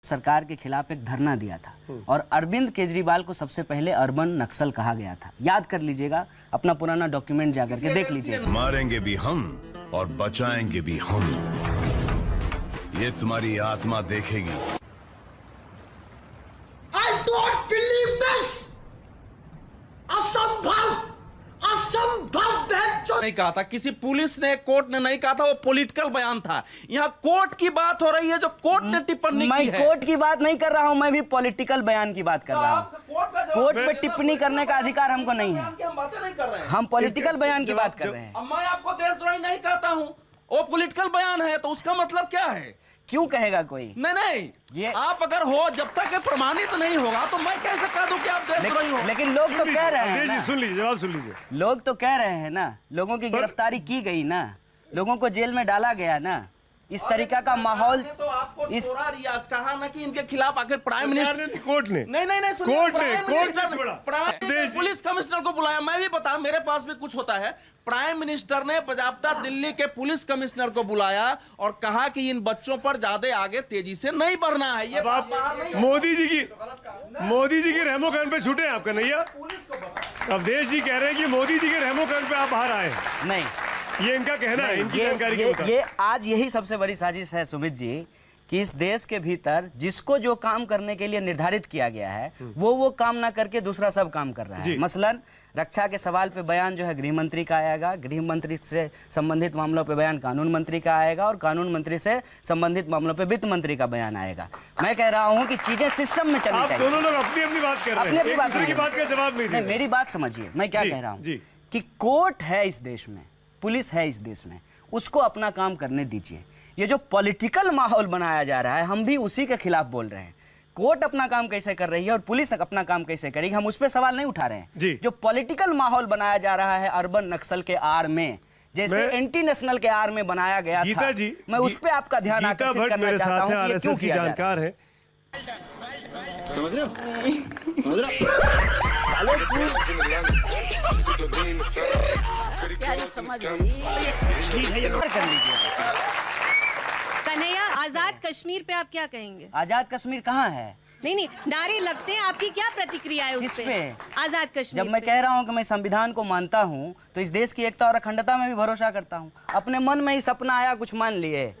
सरकार के खिलाफ एक धरना दिया था और अरविंद केजरीवाल को सबसे पहले अर्बन नक्सल कहा गया था। याद कर लीजिएगा, अपना पुराना डॉक्यूमेंट जाकर के देख लीजिएगा। मारेंगे भी हम और बचाएंगे भी हम, ये तुम्हारी आत्मा देखेगी। I don't believe this! असंभव नहीं कहा था, किसी पुलिस ने, कोर्ट ने नहीं कहा था, वो पॉलिटिकल बयान था। यहाँ कोर्ट की बात हो रही है, जो कोर्ट ने टिप्पणी की है। मैं कोर्ट की बात नहीं कर रहा हूँ, मैं भी पॉलिटिकल बयान की बात कर रहा हूँ। कोर्ट पे टिप्पणी करने का अधिकार हमको नहीं है। हम बातें नहीं कर रहे हैं, हम पॉलिटिकल बयान की बात कर रहे हैं। मैं आपको देशद्रोही नहीं कहता हूँ, वो पॉलिटिकल बयान है, तो उसका मतलब क्या है? क्यों कहेगा कोई? नहीं, ये आप अगर हो, जब तक ये प्रमाणित नहीं होगा तो मैं कैसे कह दूं कि आप देशद्रोही हो? लेकिन लोग तो कह रहे हैं ना। सुन लीजिए, जवाब सुन लीजिए। लोग तो कह रहे हैं ना, लोगों की गिरफ्तारी की गई ना, लोगों को जेल में डाला गया ना। इस तरीका का माहौल तो आपको छोड़ा रिया कहा ना कि इनके खिलाफ आखिर प्राइम मिनिस्टर, कोर्ट ने नहीं पुलिस कमिश्नर को बुलाया। मैं भी बता, मेरे पास भी कुछ होता है। प्राइम मिनिस्टर ने बाकायदा दिल्ली के पुलिस कमिश्नर को बुलाया और कहा कि इन बच्चों पर ज्यादा आगे तेजी से नहीं बढ़ना है। ये बात मोदी जी की रहमो करम पे छूटे आपका नैया। अवधेश जी कह रहे हैं कि मोदी जी के रहमो करम पे आप बाहर आए। नहीं, ये इनका कहना है, इनकी जानकारी के मुताबिक। ये आज यही सबसे बड़ी साजिश है सुमित जी, कि इस देश के भीतर जिसको जो काम करने के लिए निर्धारित किया गया है वो काम ना करके दूसरा सब काम कर रहा है। मसलन रक्षा के सवाल पे बयान जो है गृह मंत्री का आएगा, गृह मंत्री से संबंधित मामलों पे बयान कानून मंत्री का आएगा और कानून मंत्री से संबंधित मामलों पे वित्त मंत्री का बयान आएगा। मैं कह रहा हूँ कि चीजें सिस्टम में चलनी चाहिए। आप दोनों लोग अपनी अपनी बात कर रहे हैं, एक दूसरे की बात का जवाब नहीं दे रहे। मेरी बात समझिए, मैं क्या कह रहा हूँ कि कोर्ट है इस देश में, पुलिस है इस देश में, उसको अपना काम करने दीजिए। ये जो पॉलिटिकल माहौल बनाया जा रहा है, हम भी उसी के खिलाफ बोल रहे हैं। कोर्ट अपना काम कैसे कर रही है और पुलिस अपना काम कैसे करेगी, हम उस पर सवाल नहीं उठा रहे हैं। जो पॉलिटिकल माहौल बनाया जा रहा है अर्बन नक्सल के आड़ में, जैसे एंटी नेशनल के आड़ में बनाया गया था, मैं उस पर आपका ध्यान आकर्षित करना चाहता हूं कि ये क्यों किया जा रहा है। समझ रहे हो? समझ रहे हो? कन्हैया, आजाद कश्मीर पे आप क्या कहेंगे? आजाद कश्मीर कहाँ है? नहीं, नारे लगते हैं, आपकी क्या प्रतिक्रिया है उस पे? आजाद कश्मीर जब मैं कह रहा हूँ कि मैं संविधान को मानता हूँ तो इस देश की एकता और अखंडता में भी भरोसा करता हूँ। अपने मन में ही सपना आया, कुछ मान लिए।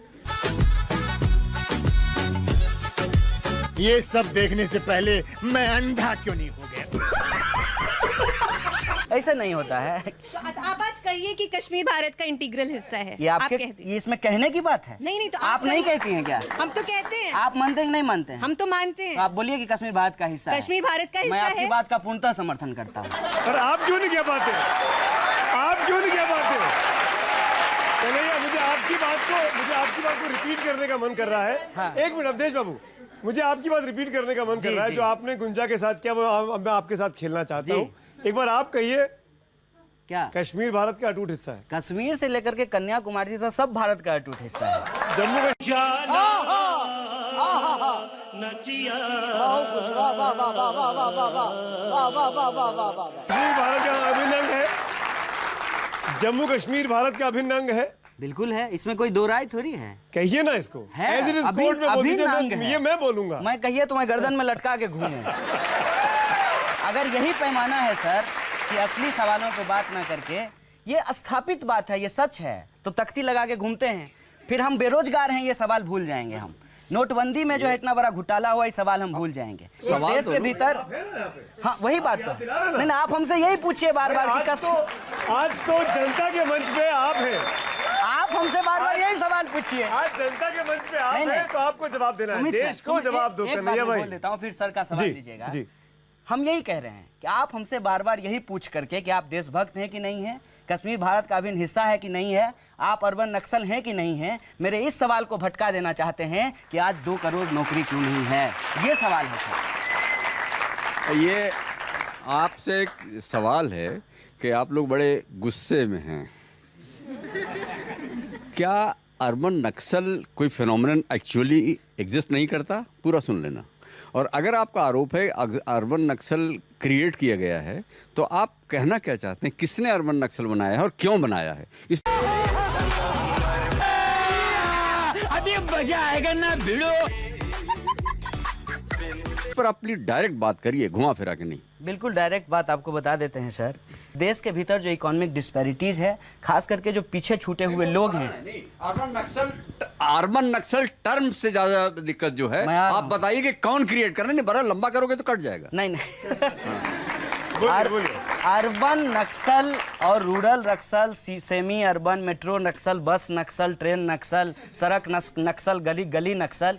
ये सब देखने से पहले मैं अंधा क्यों नहीं हो गया? ऐसा नहीं होता है। तो आप आज कहिए कि कश्मीर भारत का इंटीग्रल हिस्सा है। ये आपके, ये इसमें कहने की बात है? नहीं, तो आप नहीं कहती हैं क्या? हम तो कहते हैं। आप मानते हैं कि नहीं मानते हैं? हम तो मानते हैं। आप बोलिए कि कश्मीर भारत का हिस्सा है। कश्मीर भारत का हिस्सा है। मैं आपकी बात का पूर्णतः समर्थन करता हूँ। पर आप क्यों नहीं कह पाते? आप क्यों नहीं कह पाते? कन्हैया, मुझे आपकी बात को रिपीट करने का मन कर रहा है। हाँ। एक मिनट अवधेश बाबू, मुझे आपकी बात रिपीट करने का मन कर रहा है। जो आपने गुंजा के साथ किया वो मैं आपके साथ खेलना चाहता हूँ। एक बार आप कहिए, क्या कश्मीर भारत का अटूट हिस्सा है? कश्मीर से लेकर के कन्याकुमारी तक सब भारत का अटूट हिस्सा है। जम्मू भारत का अभिन्न अंग है। जम्मू कश्मीर भारत का अभिन्न अंग है। बिल्कुल है, इसमें कोई दो राय थोड़ी है। कहिए ना इसको। है, ये मैं बोलूंगा। मैं कहिए तो मैं गर्दन में लटका के घूमूं। अगर यही पैमाना है सर कि असली सवालों पे बात ना करके, ये स्थापित बात है, ये सच है, तो तख्ती लगा के घूमते हैं, फिर हम बेरोजगार हैं ये सवाल भूल जाएंगे। हम नोटबंदी में जो है इतना बड़ा घोटाला हुआ, ये सवाल हम भूल जाएंगे। इस देश के भीतर, हाँ वही बात तो नहीं, आप हमसे यही पूछिए बार बार कि आज तो जनता के मंच पे आप हैं, आप हमसे बार बार यही सवाल पूछिए। आज जनता के मंच पे आप हैं, तो आपको जवाब देना है। देश को जवाब दो। कन्हैया भाई, बोल देता हूँ, फिर सर का सवाल लीजिएगा। हम यही कह रहे हैं कि आप हमसे बार बार यही पूछ करके कि आप देशभक्त हैं कि नहीं हैं, कश्मीर भारत का अभिन्न हिस्सा है कि नहीं है, आप अर्बन नक्सल हैं कि नहीं हैं, मेरे इस सवाल को भटका देना चाहते हैं कि आज 2 करोड़ नौकरी क्यों नहीं है। ये सवाल है सर। ये आपसे एक सवाल है कि आप लोग बड़े गुस्से में हैं। क्या अर्बन नक्सल कोई फिनोमिनन एक्चुअली एग्जिस्ट नहीं करता? पूरा सुन लेना। और अगर आपका आरोप है अर्बन नक्सल क्रिएट किया गया है, तो आप कहना क्या चाहते हैं? किसने अर्बन नक्सल बनाया है और क्यों बनाया है? अभी मजा आएगा ना भिड़ो। पर आप प्लीज डायरेक्ट बात करिए, घुमा फिरा के नहीं। बिल्कुल डायरेक्ट बात आपको बता देते हैं सर। देश के भीतर जो इकोनॉमिक डिस्पैरिटीज है, खास करके जो पीछे छूटे हुए लोग हैं। अर्बन नक्सल टर्म से ज्यादा दिक्कत जो है, आप बताइए कि कौन क्रिएट कर रहे हैं। बड़ा लंबा करोगे तो कट जाएगा। नहीं अर्बन नक्सल और रूरल नक्सल, सेमी अर्बन, मेट्रो नक्सल, बस नक्सल, ट्रेन नक्सल, सड़क नक्सल, गली गली नक्सल,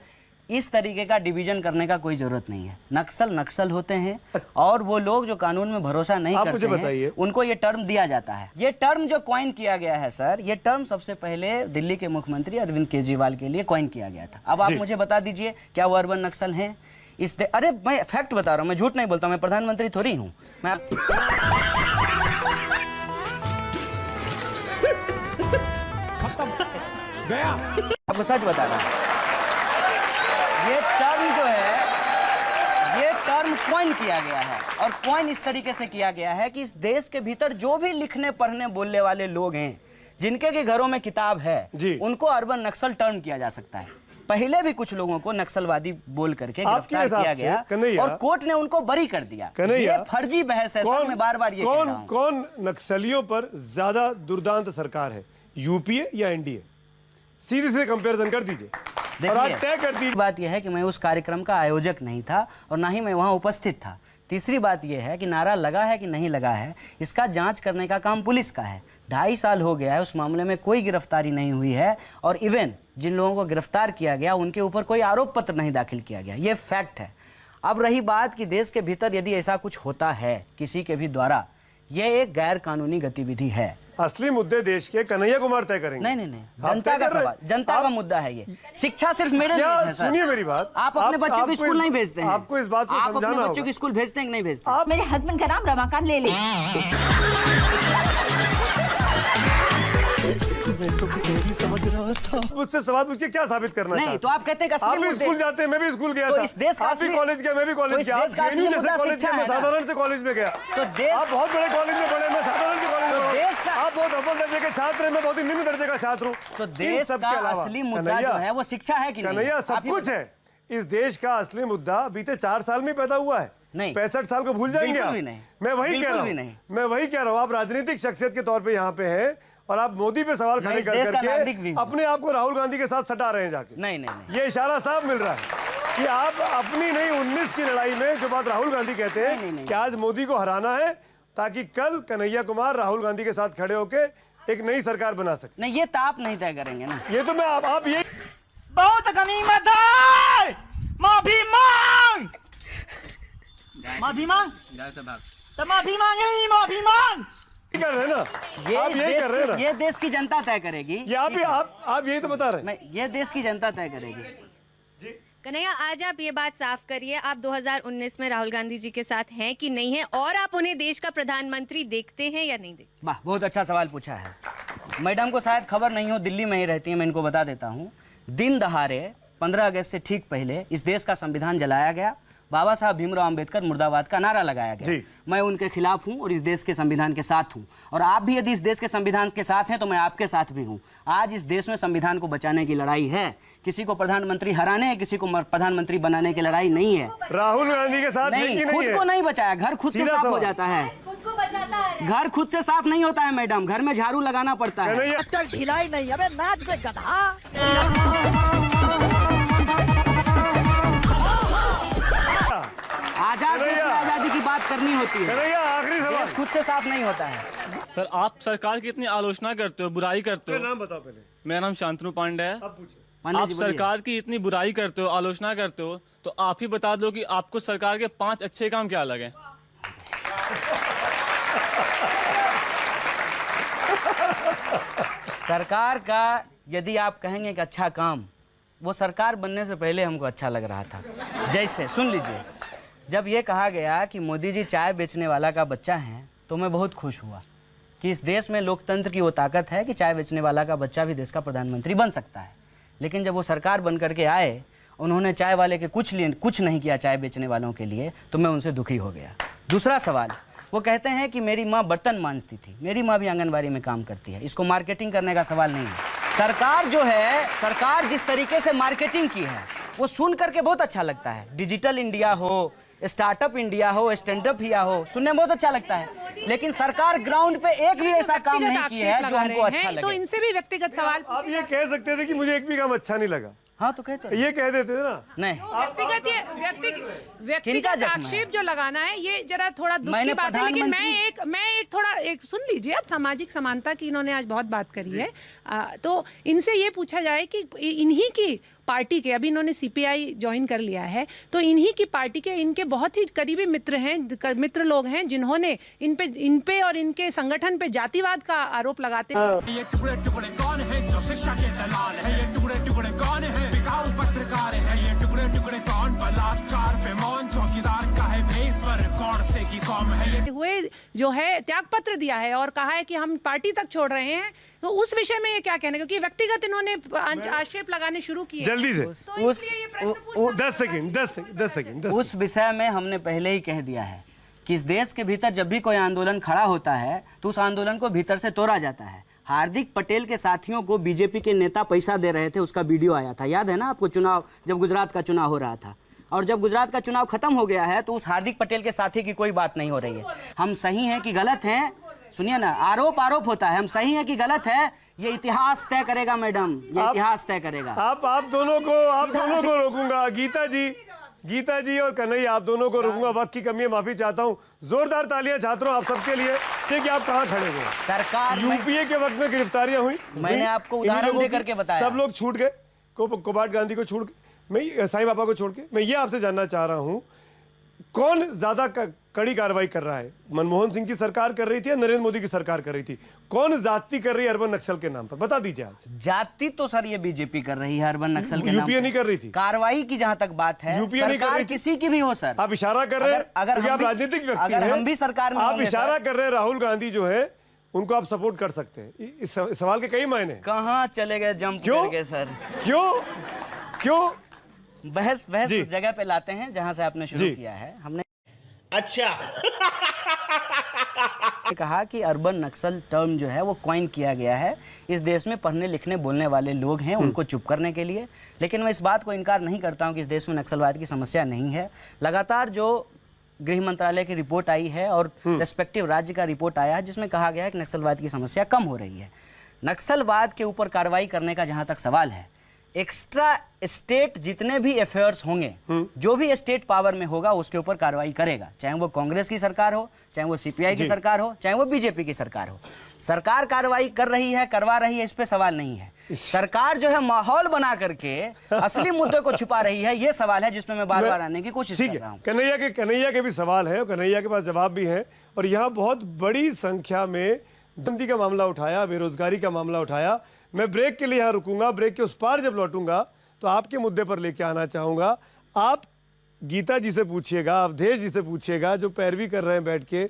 इस तरीके का डिवीजन करने का कोई जरूरत नहीं है। नक्सल नक्सल होते हैं और वो लोग जो कानून में भरोसा नहीं करते हैं, उनको ये टर्म दिया जाता है। ये टर्म जो कॉइन किया गया है सर, ये टर्म सबसे पहले दिल्ली के मुख्यमंत्री अरविंद केजरीवाल के लिए कॉइन किया गया था। अब आप मुझे बता दीजिए, क्या वो अर्बन नक्सल हैं? अरे मैं फैक्ट बता रहा हूँ, मैं झूठ नहीं बोलता, मैं प्रधानमंत्री थोड़ी हूँ। मैं आपको सच बता रहा हूँ। ये टर्म जो है, ये टर्म कॉइन किया गया है और कॉइन इस तरीके से किया गया है कि इस देश के भीतर जो भी लिखने पढ़ने बोलने वाले लोग हैं, जिनके के घरों में किताब है, उनको अर्बन नक्सल टर्म किया जा सकता है। पहले भी कुछ लोगों को नक्सलवादी बोल करके गिरफ्तार किया गया और कोर्ट ने उनको बरी कर दिया। ये फर्जी बहस है सर, मैं बार-बार ये कह रहा हूं। कौन नक्सलियों पर ज्यादा दुर्दांत सरकार है, यूपीए या एनडीए? सीधे से कंपैरिजन कर दीजिए और आज तय कर दीजिए। बात यह है कि मैं उस कार्यक्रम का आयोजक नहीं था और ना ही मैं वहां उपस्थित था। तीसरी बात यह है कि नारा लगा है कि नहीं लगा है, इसका जांच करने का काम पुलिस का है। 2.5 साल हो गया है, उस मामले में कोई गिरफ्तारी नहीं हुई है और इवन जिन लोगों को गिरफ्तार किया गया उनके ऊपर कोई आरोप पत्र नहीं दाखिल किया गया। ये फैक्ट है। अब रही बात कि देश के भीतर यदि ऐसा कुछ होता है किसी के भी द्वारा, ये एक गैर कानूनी गतिविधि है। असली मुद्दे देश के कन्हैया कुमार तय करेंगे। नहीं, जनता का सवाल, जनता का मुद्दा है ये। शिक्षा सिर्फ मेरे लिए है सर। सुनिए मेरी बात, आप अपने बच्चों को स्कूल नहीं भेजते हैं। आपको इस बात को समझाना होगा। आप अपने बच्चों को स्कूल भेजते हैं कि नहीं भेजते? आप मेरे हस्बैंड का नाम रमाकांत ले ले। मैं तो तेरी समझ रहा था। मुझसे सवाल पूछ के क्या साबित करना चाहते? नहीं, तो आप कहते हैं कि आप भी स्कूल जाते हैं, मैं भी स्कूल गया था। आप भी कॉलेज गया, मैं भी कॉलेज गया। आप जेएनयू जैसे कॉलेज गया, मैं साधारण से कॉलेज में गया। आप बहुत बड़े कॉलेज में पढ़े, मैं साधारण से कॉलेज में पढ़ा। आप बहुत अव्वल दर्जे के छात्र हैं, मैं बहुत ही निम्न दर्जे का छात्र हूँ। तो देश का असली मुद्दा जो है वो शिक्षा है कि नहीं? कन्हैया, सब कुछ है। इस देश का असली मुद्दा बीते 4 साल में पैदा हुआ है। नहीं, 65 साल को भूल जाएंगे आप? मैं वही कह रहा हूँ। आप राजनीतिक शख्सियत के तौर पे यहाँ पे हैं और आप मोदी पे सवाल खड़े कर करके अपने आप को राहुल गांधी के साथ सटा रहे हैं जाके। नहीं, ये इशारा साफ मिल रहा है कि आप अपनी नहीं 19 की लड़ाई में जो बात राहुल गांधी कहते हैं कि आज मोदी को हराना है ताकि कल कन्हैया कुमार राहुल गांधी के साथ खड़े होके एक नई सरकार बना सके। नहीं, ये तो आप नहीं तय करेंगे ना। ये तो मैं आप ये बहुत गनीमत है। माफी मांग, माफी मांग, तो माफी मांग कर रहे हैं ना, आप यही कर रहे हैं ना। ये देश की जनता तय करेगी। आप यही तो बता रहे हैं। ये देश की जनता तय करेगी। कन्हैया, आज आप ये बात साफ करिए, आप 2019 में राहुल गांधी जी के साथ हैं कि नहीं है, और आप उन्हें देश का प्रधानमंत्री देखते हैं या नहीं देखते? वाह, बहुत अच्छा सवाल पूछा है। मैडम को शायद खबर नहीं हो, दिल्ली में ही रहती है, मैं इनको बता देता हूँ। दिन दहाड़े 15 अगस्त से ठीक पहले इस देश का संविधान जलाया गया, बाबा साहब भीमराव अंबेडकर मुर्दाबाद का नारा लगाया गया। मैं उनके खिलाफ हूं और इस देश के संविधान के साथ हूं, और आप भी यदि इस देश के संविधान के साथ हैं तो मैं आपके साथ भी हूं। आज इस देश में संविधान को बचाने की लड़ाई है, किसी को प्रधानमंत्री हराने, किसी को प्रधानमंत्री बनाने की लड़ाई नहीं है। राहुल गांधी के साथ नहीं, खुद को नहीं बचाया, घर खुद से साफ हो जाता है। घर खुद से साफ नहीं होता है मैडम, घर में झाड़ू लगाना पड़ता है। ढिलाई नहीं, अबे नाच पे गधा। आजादी की बात करनी होती है, आखिरी सवाल। खुद से साफ नहीं होता है। सर, आप सरकार की इतनी आलोचना करते हो, बुराई करते हो। नाम बताओ पहले। मेरा नाम शांतनु पांडे है। आप सरकार की इतनी बुराई करते हो, आलोचना करते हो, तो आप ही बता दो कि आपको सरकार के 5 अच्छे काम क्या लगे? सरकार का यदि आप कहेंगे कि अच्छा काम, वो सरकार बनने से पहले हमको अच्छा लग रहा था। जैसे सुन लीजिए, जब ये कहा गया कि मोदी जी चाय बेचने वाला का बच्चा हैं, तो मैं बहुत खुश हुआ कि इस देश में लोकतंत्र की वो ताकत है कि चाय बेचने वाला का बच्चा भी देश का प्रधानमंत्री बन सकता है। लेकिन जब वो सरकार बन करके आए, उन्होंने चाय वाले के कुछ नहीं किया चाय बेचने वालों के लिए, तो मैं उनसे दुखी हो गया। दूसरा सवाल, वो कहते हैं कि मेरी माँ बर्तन मांजती थी, मेरी माँ भी आंगनबाड़ी में काम करती है। इसको मार्केटिंग करने का सवाल नहीं है। सरकार जो है, सरकार जिस तरीके से मार्केटिंग की है, वो सुन करके बहुत अच्छा लगता है। डिजिटल इंडिया हो, स्टार्टअप इंडिया हो, स्टैंडअप इंडिया हो, सुनने में बहुत अच्छा लगता है, लेकिन सरकार ग्राउंड पे एक भी ऐसा काम नहीं किया है जो हमको अच्छा लगे। तो इनसे भी व्यक्तिगत सवाल आप ये कह सकते थे कि मुझे एक भी काम अच्छा नहीं लगा, हाँ तो कहते ये कह देते थे ना। नहीं, व्यक्तिगत आक्षेप जो लगाना है ये जरा थोड़ा दुख की बात है, लेकिन मैं एक सुन लीजिए। अब सामाजिक समानता की इन्होंने आज बहुत बात करी है, तो इनसे ये पूछा जाए कि इन्हीं की पार्टी के, अभी इन्होंने सीपीआई ज्वाइन कर लिया है, तो इन्हीं की पार्टी के इनके बहुत ही करीबी मित्र लोग हैं जिन्होंने इन पे और इनके संगठन पे जातिवाद का आरोप लगाते हैं। ये टुकड़े टुकड़े कौन है जो शिक्षा के दलाल है, ये टुकड़े टुकड़े कौन है बिकाऊ पत्रकार है, ये टुकड़े टुकड़े कौन बलात्कार पे मौन चौकीदार का है बेईश्वर कौन से की कौम है। ये हुए जो है त्याग पत्र दिया है और कहा है कि हम पार्टी तक छोड़ रहे हैं, तो उस विषय में ये क्या कहना, क्योंकि व्यक्तिगत इन्होंने आक्षेप लगाने शुरू किए जल्दी से। तो 10 सेकंड उस विषय में हमने पहले ही कह दिया है कि इस देश के भीतर जब भी कोई आंदोलन खड़ा होता है तो उस आंदोलन को भीतर से तोड़ा जाता है। हार्दिक पटेल के साथियों को बीजेपी के नेता पैसा दे रहे थे, उसका वीडियो आया था, याद है ना आपको? चुनाव जब गुजरात का चुनाव हो रहा था, और जब गुजरात का चुनाव खत्म हो गया है तो उस हार्दिक पटेल के साथी की कोई बात नहीं हो रही है। हम सही हैं कि गलत हैं, सुनिए ना, आरोप होता है, हम सही हैं कि गलत है, ये इतिहास तय करेगा मैडम, ये इतिहास तय करेगा। आप दोनों को रोकूंगा, गीता जी और कन्हैया, आप दोनों को रोकूंगा। वक्त की कमी है, माफी चाहता हूं। जोरदार तालियां छात्रों आप सबके लिए कि आप कहां खड़े हुए। सरकार यूपीए के वक्त में गिरफ्तारियां हुई, मैंने आपको उदाहरण देकर के बताया, सब लोग छूट गए, कोबाट गांधी को छोड़ के, मैं साईं बाबा को छोड़ के। मैं ये आपसे जानना चाह रहा हूं, कौन ज्यादा कड़ी कार्रवाई कर रहा है? मनमोहन सिंह की सरकार कर रही थी या नरेंद्र मोदी की सरकार कर रही थी? कौन जाति कर रही है अर्बन नक्सल के नाम पर, बता दीजिए आज। जाति तो सर ये बीजेपी कर रही है अर्बन नक्सल के नाम पर। यूपीए नहीं कर रही थी। कार्रवाई की जहां तक बात है, यूपीए नहीं कर रही, किसी की भी हो सर। आप इशारा कर रहे हैं, अगर आप राजनीतिक व्यक्ति हैं, हम भी सरकार में, आप इशारा कर रहे हैं राहुल गांधी जो है उनको आप सपोर्ट कर सकते हैं। इस सवाल के कई मायने। कहाँ चले गए जंप करके सर? क्यों बहस उस जगह पे लाते हैं जहां से आपने शुरू किया है। हमने अच्छा कहा कि अर्बन नक्सल टर्म जो है वो कॉइन किया गया है इस देश में पढ़ने लिखने बोलने वाले लोग हैं उनको चुप करने के लिए, लेकिन मैं इस बात को इनकार नहीं करता हूं कि इस देश में नक्सलवाद की समस्या नहीं है। लगातार जो गृह मंत्रालय की रिपोर्ट आई है और रेस्पेक्टिव राज्य का रिपोर्ट आया है जिसमें कहा गया है कि नक्सलवाद की समस्या कम हो रही है। नक्सलवाद के ऊपर कार्रवाई करने का जहां तक सवाल है, एक्स्ट्रा स्टेट जितने भी अफेयर्स होंगे, जो भी स्टेट पावर में होगा उसके ऊपर कार्रवाई करेगा, चाहे वो कांग्रेस की सरकार हो, चाहे वो सीपीआई की सरकार हो, चाहे वो बीजेपी की सरकार हो। सरकार कार्रवाई कर रही है, करवा रही है, इस पे सवाल नहीं है। सरकार जो है माहौल बना करके असली मुद्दे को छिपा रही है, ये सवाल है जिसमें मैं बार बार आने की कोशिश कर रहा हूँ। कन्हैया के भी सवाल है और कन्हैया के पास जवाब भी है, और यहाँ बहुत बड़ी संख्या में धंधी का मामला उठाया, बेरोजगारी का मामला उठाया। मैं ब्रेक के लिए यहाँ रुकूंगा, ब्रेक के उस पार जब लौटूंगा तो आपके मुद्दे पर लेके आना चाहूंगा। आप गीता जी से पूछिएगा, अवधेश जी से पूछिएगा, जो पैरवी कर रहे हैं बैठ के,